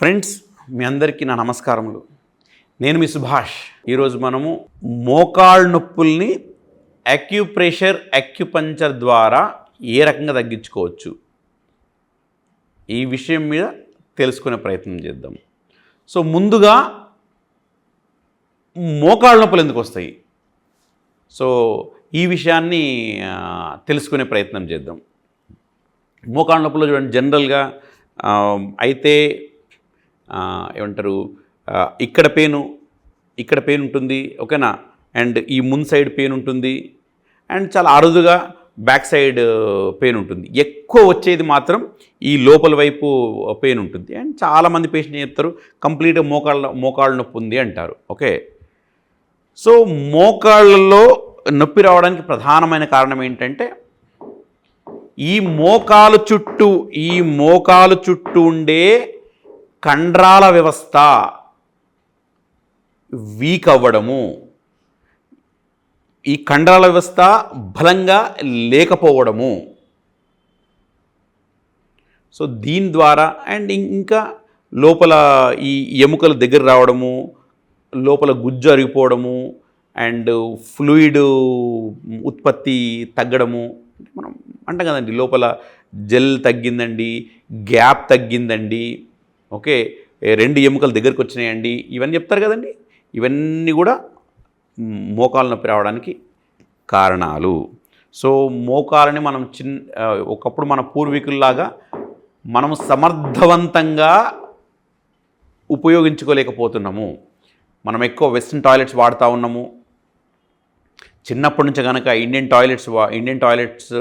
Friends, మీ అందరికీ నా నమస్కారములు. నేను మీ సుభాష్. ఈరోజు మనము మోకాళ్ళ నొప్పుల్ని యాక్యుప్రెషర్, యాక్యుపంక్చర్ ద్వారా ఏ రకంగా తగ్గించుకోవచ్చు ఈ విషయం మీద తెలుసుకునే ప్రయత్నం చేద్దాం. సో ముందుగా మోకాళ్ళ నొప్పులు ఎందుకు వస్తాయి, సో ఈ విషయాన్ని తెలుసుకునే ప్రయత్నం చేద్దాం. మోకాళ్ళ నొప్పులు చూడండి, జనరల్గా అయితే ఏమంటారు, ఇక్కడ పెయిన్ ఉంటుంది, ఓకేనా, అండ్ ఈ ముందు సైడ్ పెయిన్ ఉంటుంది, అండ్ చాలా అరుదుగా బ్యాక్ సైడ్ పెయిన్ ఉంటుంది. ఎక్కువ వచ్చేది మాత్రం ఈ లోపల వైపు పెయిన్ ఉంటుంది. అండ్ చాలామంది పేషెంట్ చెప్తారు కంప్లీట్గా మోకాళ్ళ నొప్పి ఉంది అంటారు. ఓకే, సో మోకాళ్ళలో నొప్పి రావడానికి ప్రధానమైన కారణం ఏంటంటే ఈ మోకాలు చుట్టూ ఉండే కండరాల వ్యవస్థ వీక్ అవ్వడము, ఈ కండరాల వ్యవస్థ బలంగా లేకపోవడము. సో దీని ద్వారా అండ్ ఇంకా లోపల ఈ ఎముకలు దగ్గర రావడము, లోపల గుజ్జు అరిగిపోవడము, అండ్ ఫ్లూయిడ్ ఉత్పత్తి తగ్గడము. మనం అంటాం కదండి, లోపల జెల్ తగ్గిందండి, గ్యాప్ తగ్గిందండి, ఓకే, రెండు ఎముకలు దగ్గరికి వచ్చినాయండి, ఇవన్నీ చెప్తారు కదండి. ఇవన్నీ కూడా మోకాలు నొప్పి రావడానికి కారణాలు. సో మోకాలని మనం ఒకప్పుడు మన పూర్వీకుల్లాగా మనము సమర్థవంతంగా ఉపయోగించుకోలేకపోతున్నాము. మనం ఎక్కువ వెస్ట్రన్ టాయిలెట్స్ వాడుతూ ఉన్నాము. చిన్నప్పటి నుంచి కనుక ఇండియన్ టాయిలెట్స్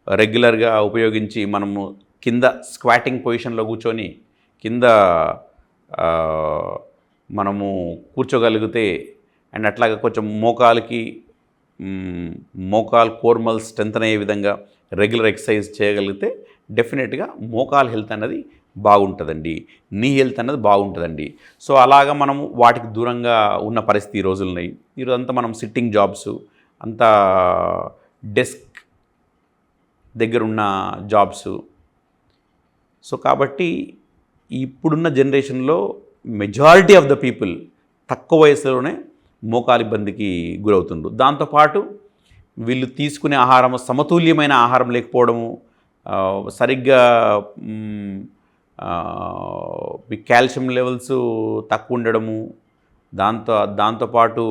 రెగ్యులర్గా ఉపయోగించి మనము కింద స్క్వాటింగ్ పొజిషన్లో కూర్చొని కింద మనము కూర్చోగలిగితే అండ్ అట్లాగా కొంచెం మోకాలు కోర్మల్ స్ట్రెంథన్ అయ్యే విధంగా రెగ్యులర్ ఎక్సర్సైజ్ చేయగలిగితే డెఫినెట్గా మోకాలు హెల్త్ అన్నది బాగుంటుందండి, నీ హెల్త్ అన్నది బాగుంటుందండి. సో అలాగా మనము వాటికి దూరంగా ఉన్న పరిస్థితి ఈ రోజులున్నాయి. ఈరోజంతా మనం సిట్టింగ్ జాబ్స్, అంతా డెస్క్ దగ్గర ఉన్న జాబ్స్. సో కాబట్టి ఇప్పుడున్న జనరేషన్లో మెజారిటీ ఆఫ్ ద పీపుల్ తక్కువ వయసులోనే మోకాలు ఇబ్బందికి గురవుతుండ్రు. దాంతోపాటు వీళ్ళు తీసుకునే ఆహారం సమతుల్యమైన ఆహారం లేకపోవడము, సరిగ్గా కాల్షియం లెవెల్స్ తక్కువ ఉండడము, దాంతోపాటు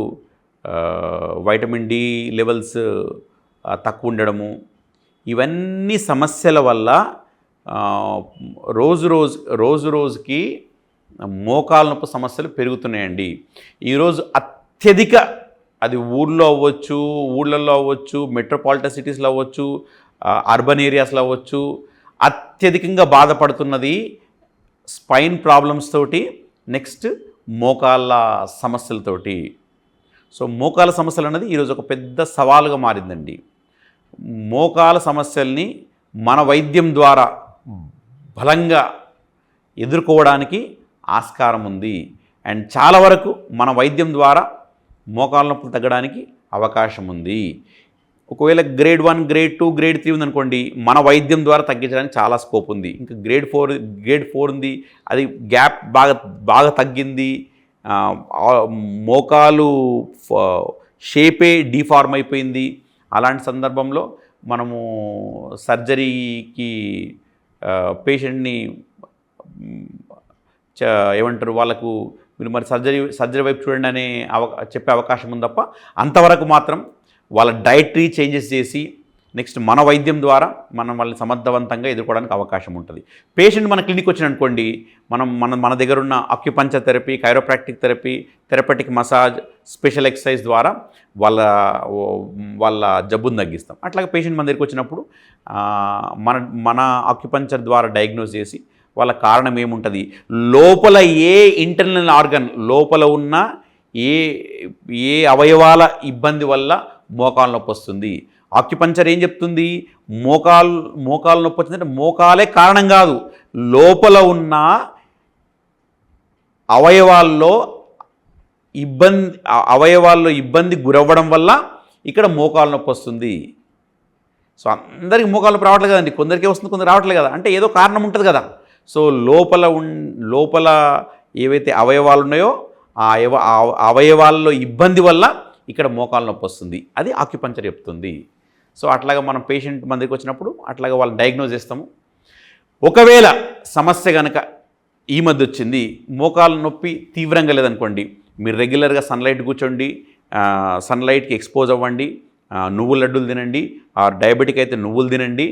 వైటమిన్ డి లెవెల్స్ తక్కువ ఉండడము, ఇవన్నీ సమస్యల వల్ల రోజుకి మోకాలు నొప్పి సమస్యలు పెరుగుతున్నాయండి. ఈరోజు అత్యధిక, అది ఊళ్ళల్లో అవ్వచ్చు, మెట్రోపాలిటన్ సిటీస్లో అవ్వచ్చు, అర్బన్ ఏరియాస్లో అవ్వచ్చు, అత్యధికంగా బాధపడుతున్నది స్పైన్ ప్రాబ్లమ్స్ తోటి, నెక్స్ట్ మోకాళ్ళ సమస్యలతోటి. సో మోకాళ్ళ సమస్యలు అన్నది ఈరోజు ఒక పెద్ద సవాలుగా మారిందండి. మోకాళ్ళ సమస్యల్ని మన వైద్యం ద్వారా బలంగా ఎదుర్కోవడానికి ఆస్కారం ఉంది. అండ్ చాలా వరకు మన వైద్యం ద్వారా మోకాళ్ళ నొప్పులు తగ్గడానికి అవకాశం ఉంది. ఒకవేళ గ్రేడ్ 1, గ్రేడ్ 2, గ్రేడ్ 3 ఉందనుకోండి, మన వైద్యం ద్వారా తగ్గించడానికి చాలా స్కోప్ ఉంది. ఇంకా గ్రేడ్ 4 ఉంది, అది గ్యాప్ బాగా తగ్గింది, మోకాలు షేపే డిఫార్మ్ అయిపోయింది. అలాంటి సందర్భంలో మనము సర్జరీకి పేషెంట్ని ఏమంటారు, వాళ్ళకు మీరు మరి సర్జరీ వైపు చూడండి అని చెప్పే అవకాశం ఉంది తప్ప, అంతవరకు మాత్రం వాళ్ళ డైటరీ చేంజెస్ చేసి నెక్స్ట్ మన వైద్యం ద్వారా మనం వాళ్ళని సమర్థవంతంగా ఎదుర్కోవడానికి అవకాశం ఉంటుంది. పేషెంట్ మన క్లినిక్ వచ్చిననుకోండి, మన దగ్గర ఉన్న acupuncture therapy, chiropractic therapy, therapeutic massage, special exercise ద్వారా వాళ్ళ జబ్బును తగ్గిస్తాం. అట్లాగే పేషెంట్ మన దగ్గరికి వచ్చినప్పుడు మన అక్యుపంక్చర్ ద్వారా డయాగ్నోస్ చేసి వాళ్ళ కారణం ఏముంటుంది, లోపల ఏ ఇంటర్నల్ ఆర్గన్, లోపల ఉన్న ఏ అవయవాల ఇబ్బంది వల్ల మోకాలు నొప్పి వస్తుంది. ఆక్యుపంక్చర్ ఏం చెప్తుంది, మోకాలు నొప్పి వచ్చిందంటే మోకాలే కారణం కాదు, లోపల ఉన్న అవయవాల్లో ఇబ్బంది గురవ్వడం వల్ల ఇక్కడ మోకాలు నొప్పి వస్తుంది. సో అందరికీ మోకాలు నొప్పి రావట్లేదు కదండి, కొందరికే వస్తుంది, కొందరు రావట్లేదు కదా, అంటే ఏదో కారణం ఉంటుంది కదా. సో లోపల ఏవైతే అవయవాలు ఉన్నాయో ఆ అవయవాల్లో ఇబ్బంది వల్ల ఇక్కడ మోకాలు నొప్పి వస్తుంది, అది ఆక్యుపంక్చర్ చెప్తుంది. సో అట్లాగా మనం పేషెంట్ మన దగ్గరికి వచ్చినప్పుడు అట్లాగా వాళ్ళని డయాగ్నోజ్ చేస్తాము. ఒకవేళ సమస్య కనుక ఈ మధ్య వచ్చింది, మోకాలు నొప్పి తీవ్రంగా లేదనుకోండి, మీరు రెగ్యులర్గా సన్లైట్ కూర్చోండి, సన్లైట్కి ఎక్స్పోజ్ అవ్వండి, నువ్వుల లడ్డూలు తినండి, డయాబెటిక్ అయితే నువ్వులు తినండి,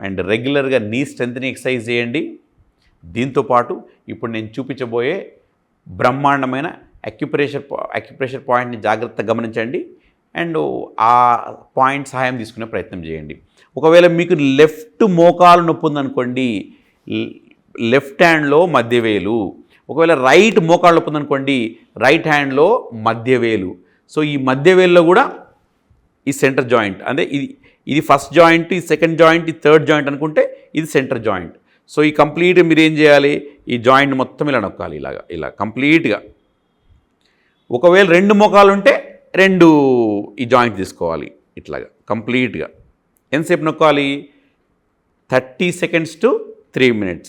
అండ్ రెగ్యులర్గా నీ స్ట్రెంత్ని ఎక్సర్సైజ్ చేయండి. దీంతోపాటు ఇప్పుడు నేను చూపించబోయే బ్రహ్మాండమైన అక్యుప్రెషర్ పాయింట్ని జాగ్రత్తగా గమనించండి అండ్ ఆ పాయింట్ సహాయం తీసుకునే ప్రయత్నం చేయండి. ఒకవేళ మీకు లెఫ్ట్ మోకాలు నొప్పి ఉందనుకోండి, లెఫ్ట్ హ్యాండ్లో మధ్యవేలు. ఒకవేళ రైట్ మోకాలు నొప్పి ఉందనుకోండి, రైట్ హ్యాండ్లో మధ్యవేలు. సో ఈ మధ్యవేలులో కూడా ఈ సెంటర్ జాయింట్, అంటే ఇది ఫస్ట్ జాయింట్, ఈ సెకండ్ జాయింట్, ఈ థర్డ్ జాయింట్ అనుకుంటే ఇది సెంటర్ జాయింట్. సో ఈ కంప్లీట్ మీరు ఏం చేయాలి, ఈ జాయింట్ మొత్తం ఇలా నొక్కాలి, ఇలా కంప్లీట్గా. ఒకవేళ 2 మోకాలు ఉంటే 2 ఈ జాయింట్ తీసుకోవాలి, ఇట్లాగా కంప్లీట్గా. ఎంతసేపు నొక్కాలి? 30 seconds to 3 minutes.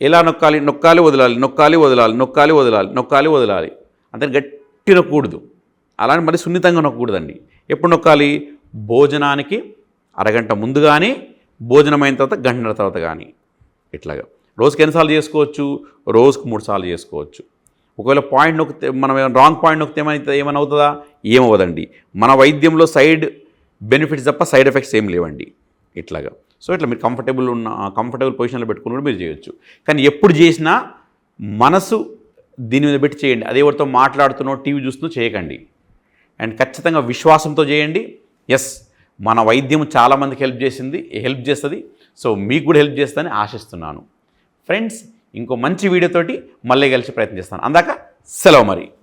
ఎలా నొక్కాలి? నొక్కాలి వదలాలి, నొక్కాలి వదలాలి, నొక్కాలి వదలాలి, నొక్కాలి వదలాలి. అంతే గట్టి నొక్కకూడదు, అలానే మరి సున్నితంగా నొక్కకూడదండి. ఎప్పుడు నొక్కాలి? భోజనానికి అరగంట ముందు కానీ, భోజనమైన తర్వాత గంటన్నర తర్వాత కానీ. ఇట్లాగా రోజుకి ఎన్నిసార్లు చేసుకోవచ్చు? రోజుకు 3 సార్లు చేసుకోవచ్చు. ఒకవేళ పాయింట్ నొక్కితే, మనం రాంగ్ పాయింట్ నొక్కితే ఏమైనా అవుతుందా? ఏమవ్వదండి. మన వైద్యంలో సైడ్ బెనిఫిట్స్ తప్ప సైడ్ ఎఫెక్ట్స్ ఏం లేవండి. ఇట్లాగా సో ఇట్లా మీరు కంఫర్టబుల్ పొజిషన్లో పెట్టుకుని కూడా మీరు చేయొచ్చు. కానీ ఎప్పుడు చేసినా మనసు దీని మీద పెట్టి చేయండి. అదే ఎవరితో మాట్లాడుతున్నో టీవీ చూస్తున్నో చేయకండి. అండ్ ఖచ్చితంగా విశ్వాసంతో చేయండి. ఎస్, మన వైద్యం చాలామందికి హెల్ప్ చేస్తుంది. సో మీకు కూడా హెల్ప్ చేస్తుందని ఆశిస్తున్నాను. ఫ్రెండ్స్, ఇంకో మంచి వీడియోతోటి మళ్ళీ కలిసి ప్రయత్నం చేస్తాను. అందాక సెలవు మరి.